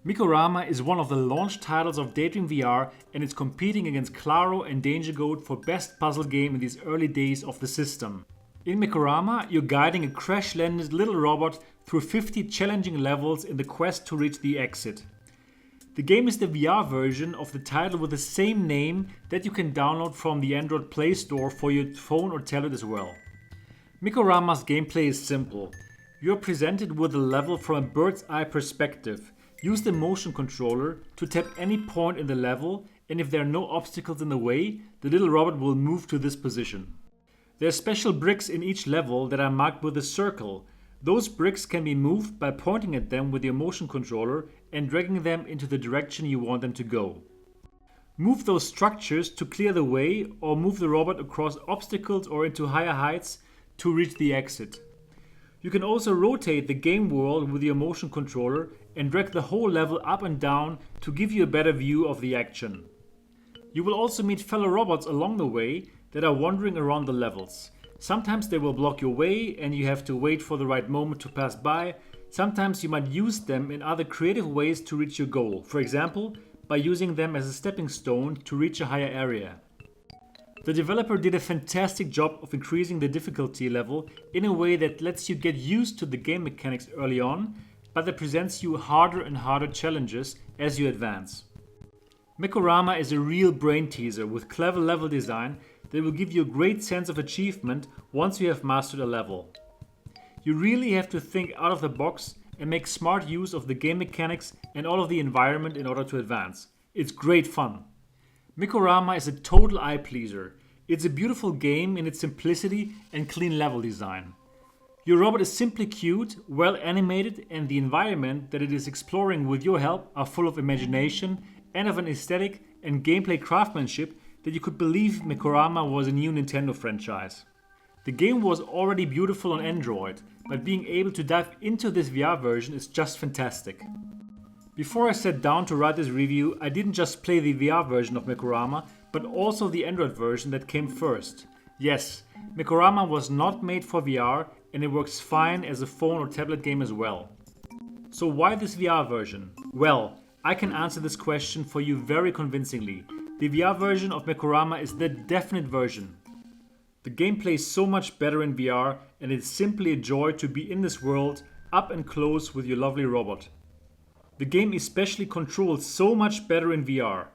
Mekorama is one of the launch titles of Daydream VR, and it's competing against Claro and Danger Goat for best puzzle game in these early days of the system. In Mekorama, you're guiding a crash-landed little robot through 50 challenging levels in the quest to reach the exit. The game is the VR version of the title with the same name that you can download from the Android Play Store for your phone or tablet as well. Mekorama's gameplay is simple. You're presented with a level from a bird's eye perspective. Use the motion controller to tap any point in the level, and if there are no obstacles in the way, the little robot will move to this position. There are special bricks in each level that are marked with a circle. Those bricks can be moved by pointing at them with your motion controller and dragging them into the direction you want them to go. Move those structures to clear the way, or move the robot across obstacles or into higher heights to reach the exit. You can also rotate the game world with your motion controller and drag the whole level up and down to give you a better view of the action. You will also meet fellow robots along the way that are wandering around the levels. Sometimes they will block your way and you have to wait for the right moment to pass by. Sometimes you might use them in other creative ways to reach your goal, for example, by using them as a stepping stone to reach a higher area. The developer did a fantastic job of increasing the difficulty level in a way that lets you get used to the game mechanics early on, but that presents you harder and harder challenges as you advance. Mekorama is a real brain teaser with clever level design that will give you a great sense of achievement once you have mastered a level. You really have to think out of the box and make smart use of the game mechanics and all of the environment in order to advance. It's great fun. Mekorama is a total eye pleaser. It's a beautiful game in its simplicity and clean level design. Your robot is simply cute, well animated, and the environment that it is exploring with your help are full of imagination and of an aesthetic and gameplay craftsmanship that you could believe Mekorama was a new Nintendo franchise. The game was already beautiful on Android, but being able to dive into this VR version is just fantastic. Before I sat down to write this review, I didn't just play the VR version of Mekorama, but also the Android version that came first. Yes, Mekorama was not made for VR and it works fine as a phone or tablet game as well. So why this VR version? Well, I can answer this question for you very convincingly. The VR version of Mekorama is the definite version. The gameplay is so much better in VR and it's simply a joy to be in this world, up and close with your lovely robot. The game especially controls so much better in VR.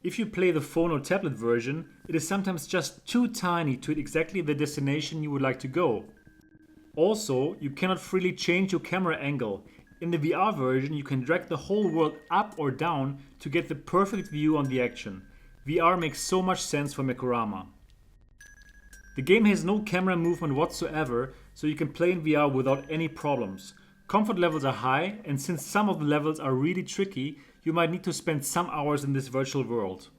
If you play the phone or tablet version, it is sometimes just too tiny to hit exactly the destination you would like to go. Also, you cannot freely change your camera angle. In the VR version, you can drag the whole world up or down to get the perfect view on the action. VR makes so much sense for Mekorama. The game has no camera movement whatsoever, so you can play in VR without any problems. Comfort levels are high, and since some of the levels are really tricky, you might need to spend some hours in this virtual world.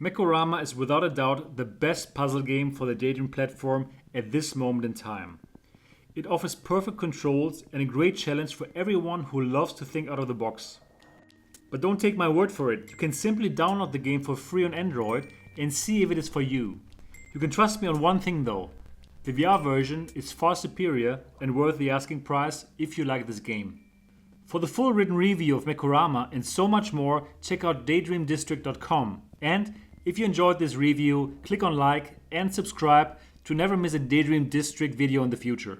Mekorama is without a doubt the best puzzle game for the Daydream platform at this moment in time. It offers perfect controls and a great challenge for everyone who loves to think out of the box. But don't take my word for it, you can simply download the game for free on Android and see if it is for you. You can trust me on one thing though. The VR version is far superior and worth the asking price if you like this game. For the full written review of Mekorama and so much more, check out daydreamdistrict.com. And if you enjoyed this review, click on like and subscribe to never miss a Daydream District video in the future.